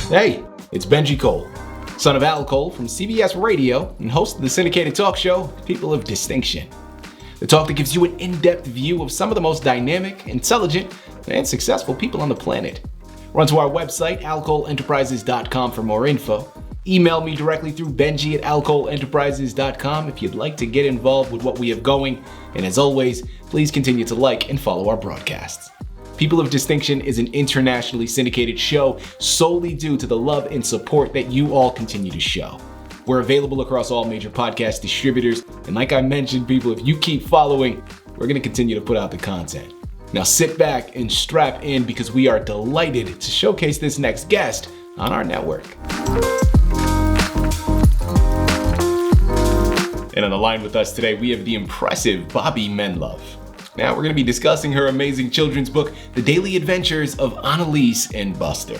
Hey, it's Benji Cole, son of Al Cole from CBS Radio and host of the syndicated talk show, People of Distinction. The talk that gives you an in-depth view of some of the most dynamic, intelligent, and successful people on the planet. Run to our website, alcoleenterprises.com for more info. Email me directly through benji@alcoleenterprises.com if you'd like to get involved with what we have going. And as always, please continue to like and follow our broadcasts. People of Distinction is an internationally syndicated show solely due to the love and support that you all continue to show. We're available across all major podcast distributors, and like I mentioned, people, if you keep following, we're going to continue to put out the content. Now sit back and strap in because we are delighted to showcase this next guest on our network. And on the line with us today, we have the impressive Bobbi Menlove. Now we're going to be discussing her amazing children's book, The Daily Adventures of Annalise and Buster.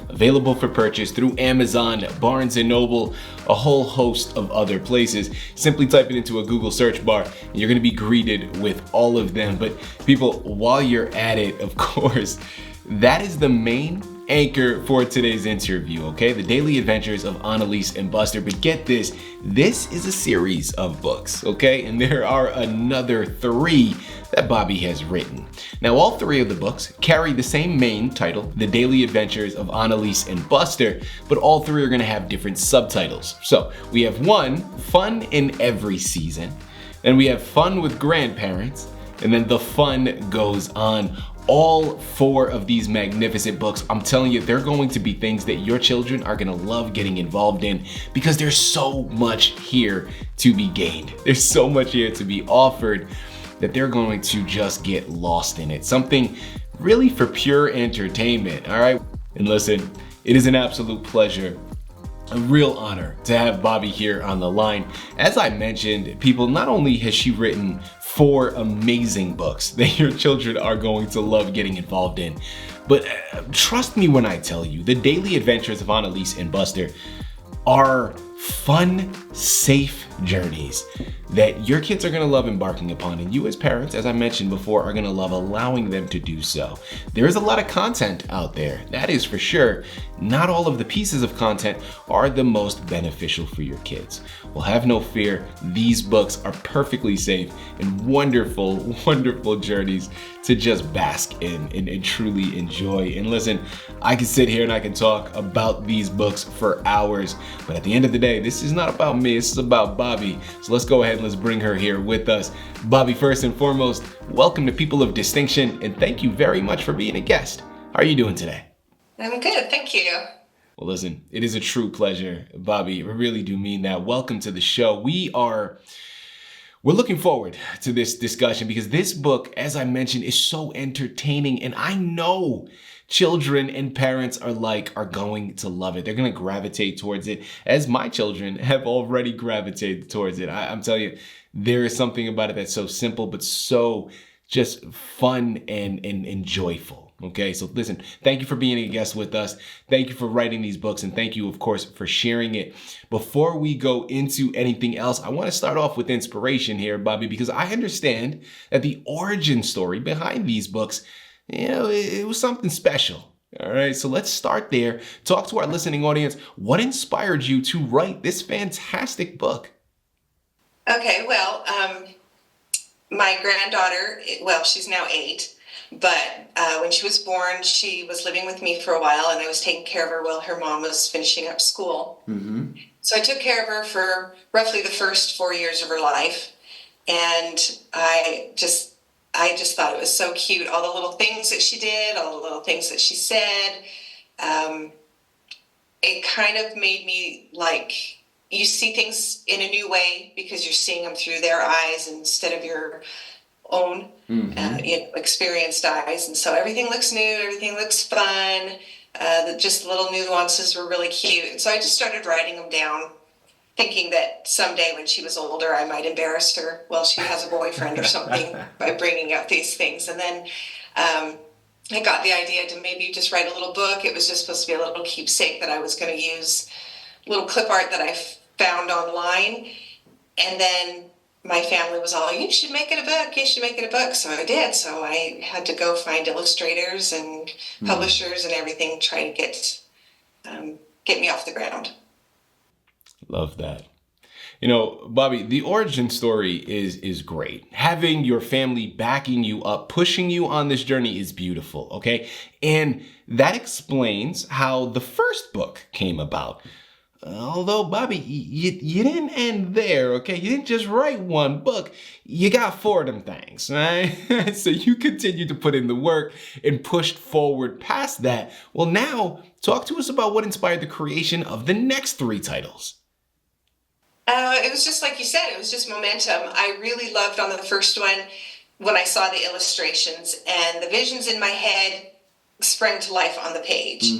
Available for purchase through Amazon, Barnes & Noble, a whole host of other places. Simply type it into a Google search bar and you're going to be greeted with all of them. But people, while you're at it, of course, that is the main anchor for today's interview, okay? The Daily Adventures of Annalise and Buster. But get this is a series of books, okay? And there are another 3 that Bobbi has written. Now, all 3 of the books carry the same main title, The Daily Adventures of Annalise and Buster, but all 3 are gonna have different subtitles. So we have 1, Fun in Every Season, then we have Fun with Grandparents, and then The Fun Goes On. All 4 of these magnificent books, I'm telling you, they're going to be things that your children are gonna love getting involved in because there's so much here to be gained. There's so much here to be offered that they're going to just get lost in it. Something really for pure entertainment, all right? And listen, it is an absolute pleasure, a real honor to have Bobbi here on the line. As I mentioned, people, not only has she written 4 amazing books that your children are going to love getting involved in, but trust me when I tell you, The Daily Adventures of Annalise and Buster are fun, safe journeys that your kids are gonna love embarking upon, and you as parents, as I mentioned before, are gonna love allowing them to do so. There is a lot of content out there, that is for sure. Not all of the pieces of content are the most beneficial for your kids. Well, have no fear, these books are perfectly safe and wonderful, wonderful journeys to just bask in and truly enjoy. And listen, I can sit here and I can talk about these books for hours, but at the end of the day, this is not about me, this is about Bobbi. So let's go ahead and let's bring her here with us. Bobbi, first and foremost, welcome to People of Distinction, and thank you very much for being a guest. How are you doing today? I'm good, thank you. Well, listen, it is a true pleasure, Bobbi. I really do mean that. Welcome to the show. We're looking forward to this discussion because this book, as I mentioned, is so entertaining, and I know children and parents are going to love it. They're going to gravitate towards it, as my children have already gravitated towards it. I'm telling you, there is something about it that's so simple, but so just fun and joyful. Okay, so listen, thank you for being a guest with us. Thank you for writing these books, and thank you, of course, for sharing it. Before we go into anything else, I want to start off with inspiration here, Bobbi, because I understand that the origin story behind these books, it was something special. All right, so let's start there. Talk to our listening audience. What inspired you to write this fantastic book? Okay, well, my granddaughter, she's now 8, but when she was born, she was living with me for a while, and I was taking care of her while her mom was finishing up school. Mm-hmm. So I took care of her for roughly the first 4 years of her life, and I just thought it was so cute. All the little things that she did, all the little things that she said. It kind of made me you see things in a new way because you're seeing them through their eyes instead of your own experienced eyes. And so everything looks new, everything looks fun. Just little nuances were really cute. And so I just started writing them down, thinking that someday when she was older, I might embarrass her while she has a boyfriend or something by bringing up these things. And then I got the idea to maybe just write a little book. It was just supposed to be a little keepsake that I was going to use, little clip art that I found online. And then my family was all, you should make it a book, you should make it a book. So I did. So I had to go find illustrators and publishers and everything, try to get me off the ground. Love that. You know, Bobbi, the origin story is great. Having your family backing you up, pushing you on this journey is beautiful, okay? And that explains how the first book came about. Although, Bobbi, you didn't end there, okay? You didn't just write one book. You got 4 of them things, right? So you continued to put in the work and pushed forward past that. Well, now, talk to us about what inspired the creation of the next 3 titles. It was just like you said, it was just momentum. I really loved on the first one when I saw the illustrations and the visions in my head sprang to life on the page.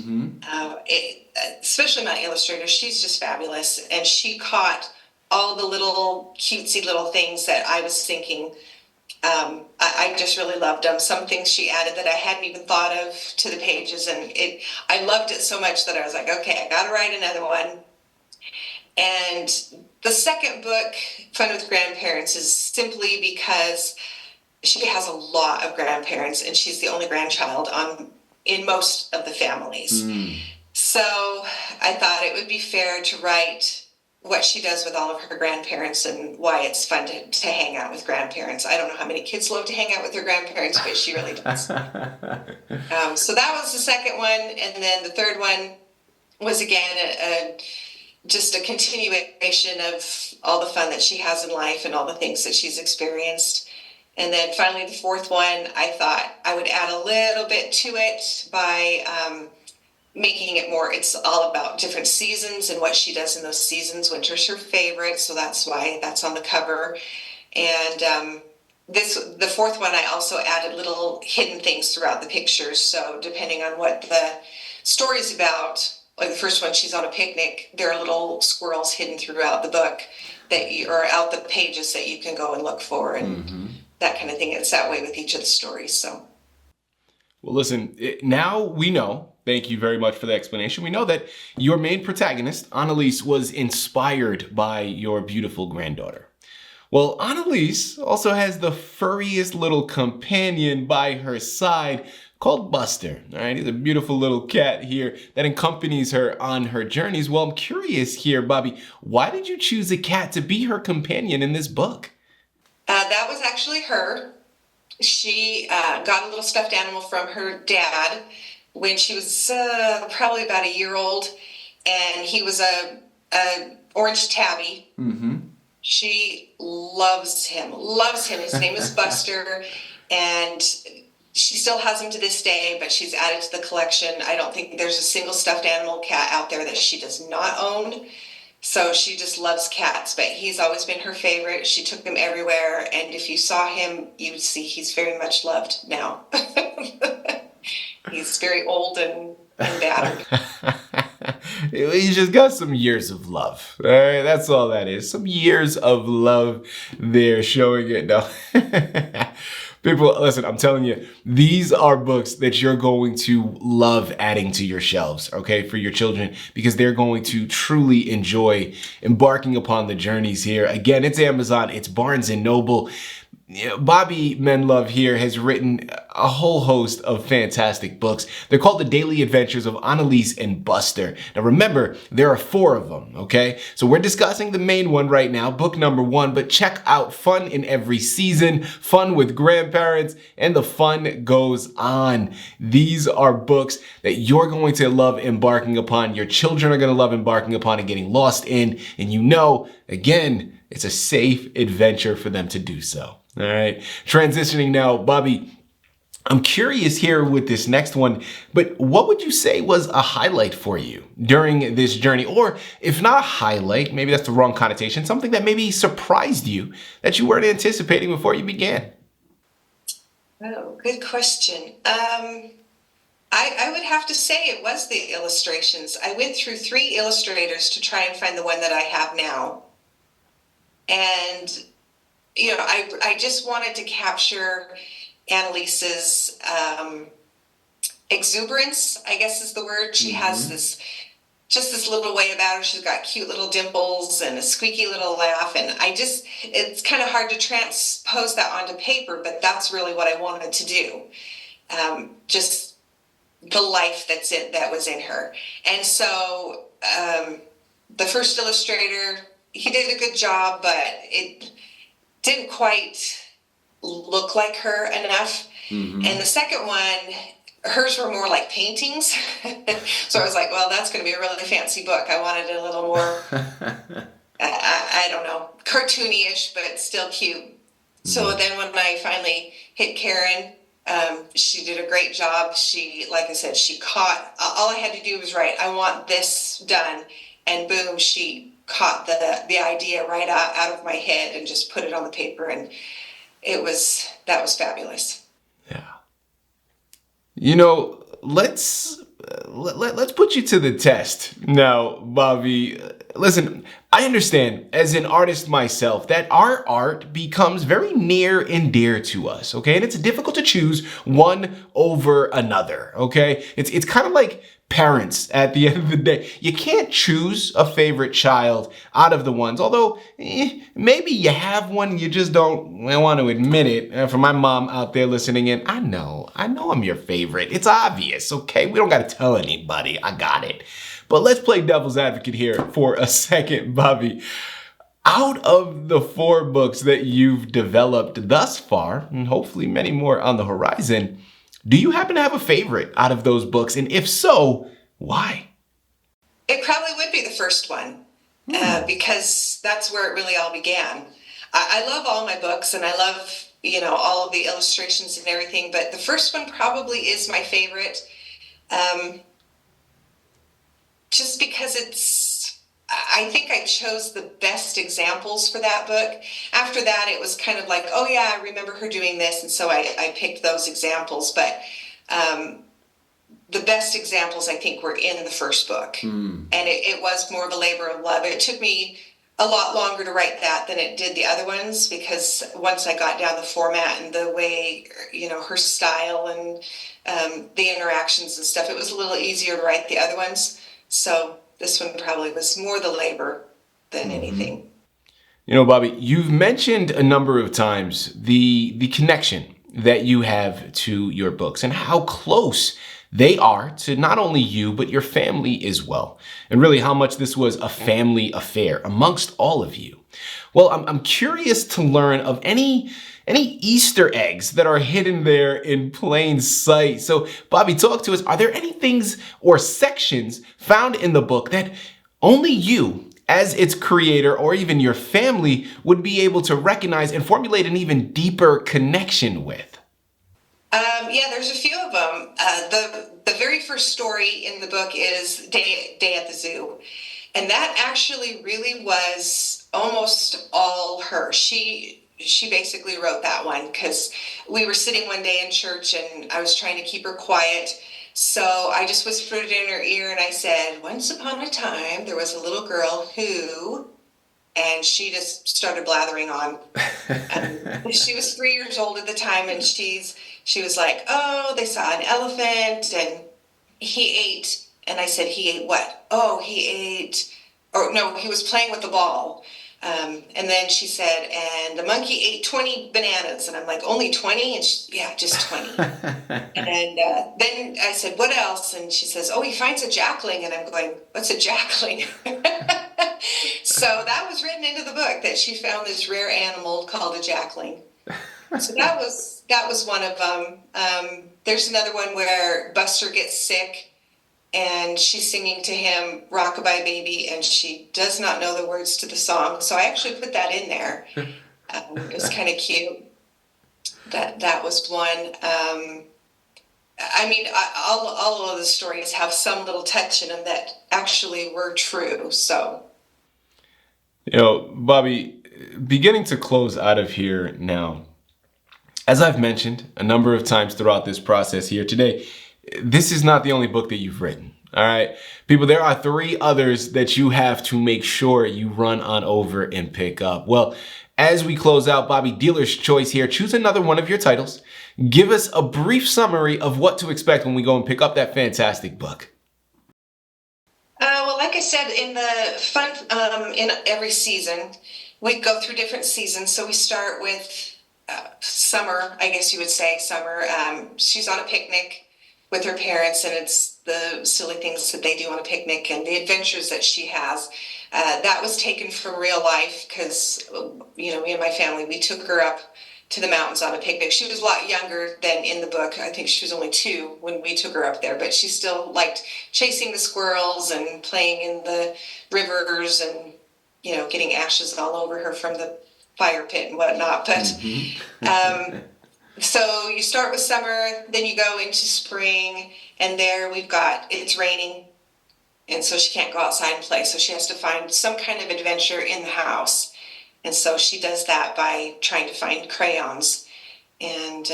Especially my illustrator, she's just fabulous. And she caught all the little cutesy little things that I was thinking. I just really loved them. Some things she added that I hadn't even thought of to the pages. And I loved it so much that I was like, okay, I got to write another one. And the second book, Fun with Grandparents, is simply because she has a lot of grandparents and she's the only grandchild in most of the families. So I thought it would be fair to write what she does with all of her grandparents and why it's fun to hang out with grandparents. I don't know how many kids love to hang out with their grandparents, but she really does. So that was the second one. And then the third one was, again, just a continuation of all the fun that she has in life and all the things that she's experienced. And then finally, the fourth one, I thought I would add a little bit to it by making it more, it's all about different seasons and what she does in those seasons. Winter's her favorite, so that's why that's on the cover. And the fourth one, I also added little hidden things throughout the pictures. So depending on what the story's about, like the first one, she's on a picnic. There are little squirrels hidden throughout the book or out the pages that you can go and look for, and that kind of thing. It's that way with each of the stories. So, well, listen. Now we know. Thank you very much for the explanation. We know that your main protagonist, Annalise, was inspired by your beautiful granddaughter. Well, Annalise also has the furriest little companion by her side, called Buster. All right, he's a beautiful little cat here that accompanies her on her journeys. Well, I'm curious here, Bobbi, why did you choose a cat to be her companion in this book? That was actually her. She got a little stuffed animal from her dad when she was probably about a year old, and he was a orange tabby. She loves him. His name is Buster, and she still has him to this day, but she's added to the collection. I don't think there's a single stuffed animal cat out there that she does not own. So she just loves cats, but he's always been her favorite. She took him everywhere, and if you saw him, you'd see he's very much loved now. He's very old and battered. He's just got some years of love. All right, that's all that is. Some years of love there, showing it. No. People, listen, I'm telling you, these are books that you're going to love adding to your shelves, okay, for your children, because they're going to truly enjoy embarking upon the journeys here. Again, it's Amazon, it's Barnes & Noble. Bobbi Menlove here has written a whole host of fantastic books. They're called The Daily Adventures of Annalise and Buster. Now remember, there are 4 of them, okay? So we're discussing the main one right now, book number 1, but check out Fun in Every Season, Fun with Grandparents, and the fun goes on. These are books that you're going to love embarking upon, your children are going to love embarking upon and getting lost in, and you know, again, it's a safe adventure for them to do so. All right, transitioning now, Bobbi, I'm curious here with this next one, but what would you say was a highlight for you during this journey? Or if not a highlight, maybe that's the wrong connotation, something that maybe surprised you that you weren't anticipating before you began? Oh, good question. I would have to say it was the illustrations. I went through 3 illustrators to try and find the one that I have now. And you know, I just wanted to capture Annalise's exuberance, I guess is the word. She has this just this little way about her. She's got cute little dimples and a squeaky little laugh. And it's kind of hard to transpose that onto paper, but that's really what I wanted to do. Just the life that was in her. And so the first illustrator, he did a good job, but it didn't quite look like her enough. Mm-hmm. And the second one, hers were more like paintings. So I was like, well, that's going to be a really fancy book. I wanted it a little more, I don't know, cartoony-ish, but still cute. Mm-hmm. So then when I finally hit Karen, she did a great job. She, like I said, she caught, all I had to do was write, I want this done. And boom, she caught the idea right out of my head and just put it on the paper. And that was fabulous. Yeah. You know, let's put you to the test now, Bobbi. Listen, I understand as an artist myself that our art becomes very near and dear to us, okay? And it's difficult to choose one over another, okay? It's kind of like parents at the end of the day. You can't choose a favorite child out of the ones, although maybe you have one, you just don't want to admit it. For my mom out there listening in, I know I'm your favorite. It's obvious, okay? We don't got to tell anybody. I got it. But let's play devil's advocate here for a second, Bobbi. Out of the 4 books that you've developed thus far, and hopefully many more on the horizon, do you happen to have a favorite out of those books? And if so, why? It probably would be the first one, because that's where it really all began. I love all my books, and I love, all of the illustrations and everything, but the first one probably is my favorite. Just because I think I chose the best examples for that book. After that, it was kind of like, oh yeah, I remember her doing this. And so I picked those examples. But the best examples, I think, were in the first book. And it was more of a labor of love. It took me a lot longer to write that than it did the other ones, because once I got down the format and the way, her style and the interactions and stuff, it was a little easier to write the other ones. So this one probably was more the labor than anything. Bobbi, you've mentioned a number of times the connection that you have to your books and how close they are to not only you, but your family as well. And really how much this was a family affair amongst all of you. Well, I'm curious to learn of any Easter eggs that are hidden there in plain sight. So, Bobbi, talk to us. Are there any things or sections found in the book that only you, as its creator, or even your family, would be able to recognize and formulate an even deeper connection with? Yeah, there's a few of them. The very first story in the book is Day at the Zoo. And that actually really was almost all her. She basically wrote that one because we were sitting one day in church and I was trying to keep her quiet. So I just whispered it in her ear and I said, once upon a time, there was a little girl who, and she just started blathering on. She was 3 years old at the time, and she was like, oh, they saw an elephant and he ate. And I said, he ate what? Oh, he was playing with the ball. And then she said, and the monkey ate 20 bananas. And I'm like, only 20? And yeah, just 20. And then I said, what else? And she says, oh, he finds a jackling. And I'm going, what's a jackling? So that was written into the book, that she found this rare animal called a jackling. So that was one of them. There's another one where Buster gets sick. And she's singing to him Rockabye Baby, and she does not know the words to the song. So I actually put that in there. It was kind of cute. That was one. All of the stories have some little touch in them that actually were true. So, Bobbi, beginning to close out of here now, as I've mentioned a number of times throughout this process here today, this is not the only book that you've written, all right? People, there are 3 others that you have to make sure you run on over and pick up. Well, as we close out, Bobbi, dealer's choice here. Choose another one of your titles. Give us a brief summary of what to expect when we go and pick up that fantastic book. Well, like I said, in the fun, in every season, we go through different seasons. So we start with summer, I guess you would say summer. She's on a picnic with her parents, and it's the silly things that they do on a picnic and the adventures that she has. That was taken from real life because, me and my family, we took her up to the mountains on a picnic. She was a lot younger than in the book. I think she was only 2 when we took her up there, but she still liked chasing the squirrels and playing in the rivers and, getting ashes all over her from the fire pit and whatnot. But so you start with summer, then you go into spring, and there it's raining, and so she can't go outside and play. So she has to find some kind of adventure in the house. And so she does that by trying to find crayons. And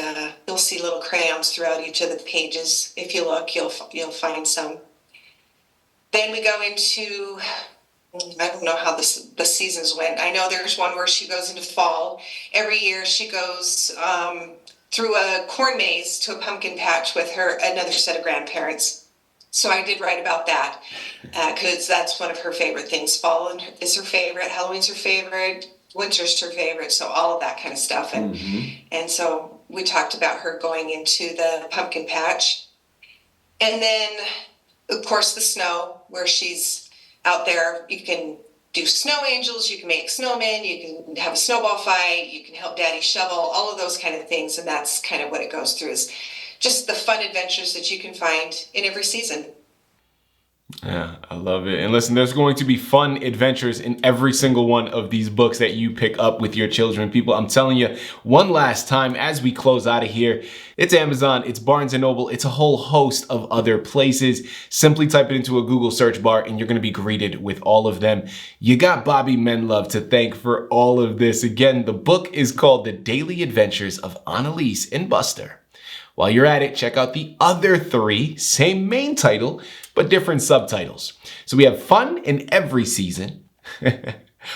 you'll see little crayons throughout each of the pages. If you look, you'll find some. Then we go into, I don't know how the seasons went. I know there's one where she goes into fall. Every year she goes through a corn maze to a pumpkin patch with another set of grandparents. So I did write about that because that's one of her favorite things. Fall is her favorite, Halloween's her favorite, winter's her favorite, so all of that kind of stuff. And so we talked about her going into the pumpkin patch. And then, of course, the snow, where she's out there. You can do snow angels, you can make snowmen, you can have a snowball fight, you can help Daddy shovel, all of those kind of things. And that's kind of what it goes through, is just the fun adventures that you can find in every season. Yeah, I love it. And listen, there's going to be fun adventures in every single one of these books that you pick up with your children. People, I'm telling you, one last time as we close out of here, it's Amazon, it's Barnes & Noble, it's a whole host of other places. Simply type it into a Google search bar and you're going to be greeted with all of them. You got Bobbi Menlove to thank for all of this. Again, the book is called The Daily Adventures of Annalise and Buster. While you're at it, check out the other 3, same main title, but different subtitles. So we have fun in every season,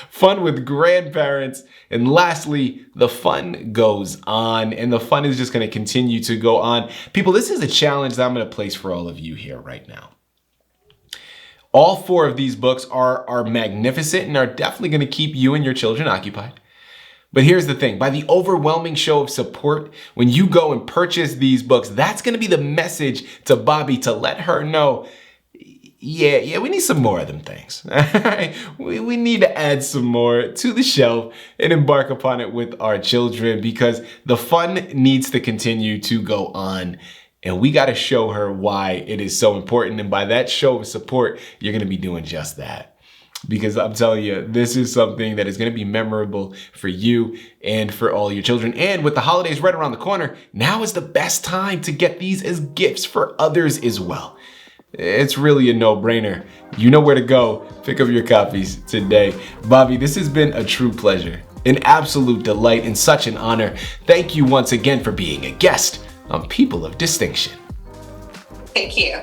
fun with grandparents, and lastly, the fun goes on. And the fun is just going to continue to go on. People, this is a challenge that I'm going to place for all of you here right now. All 4 of these books are magnificent and are definitely going to keep you and your children occupied. But here's the thing, by the overwhelming show of support, when you go and purchase these books, that's going to be the message to Bobbi to let her know, yeah, we need some more of them things. we need to add some more to the shelf and embark upon it with our children, because the fun needs to continue to go on. And we got to show her why it is so important. And by that show of support, you're going to be doing just that. Because I'm telling you, this is something that is going to be memorable for you and for all your children. And with the holidays right around the corner, now is the best time to get these as gifts for others as well. It's really a no-brainer. You know where to go. Pick up your copies today. Bobbi, this has been a true pleasure, an absolute delight, and such an honor. Thank you once again for being a guest on People of Distinction. Thank you.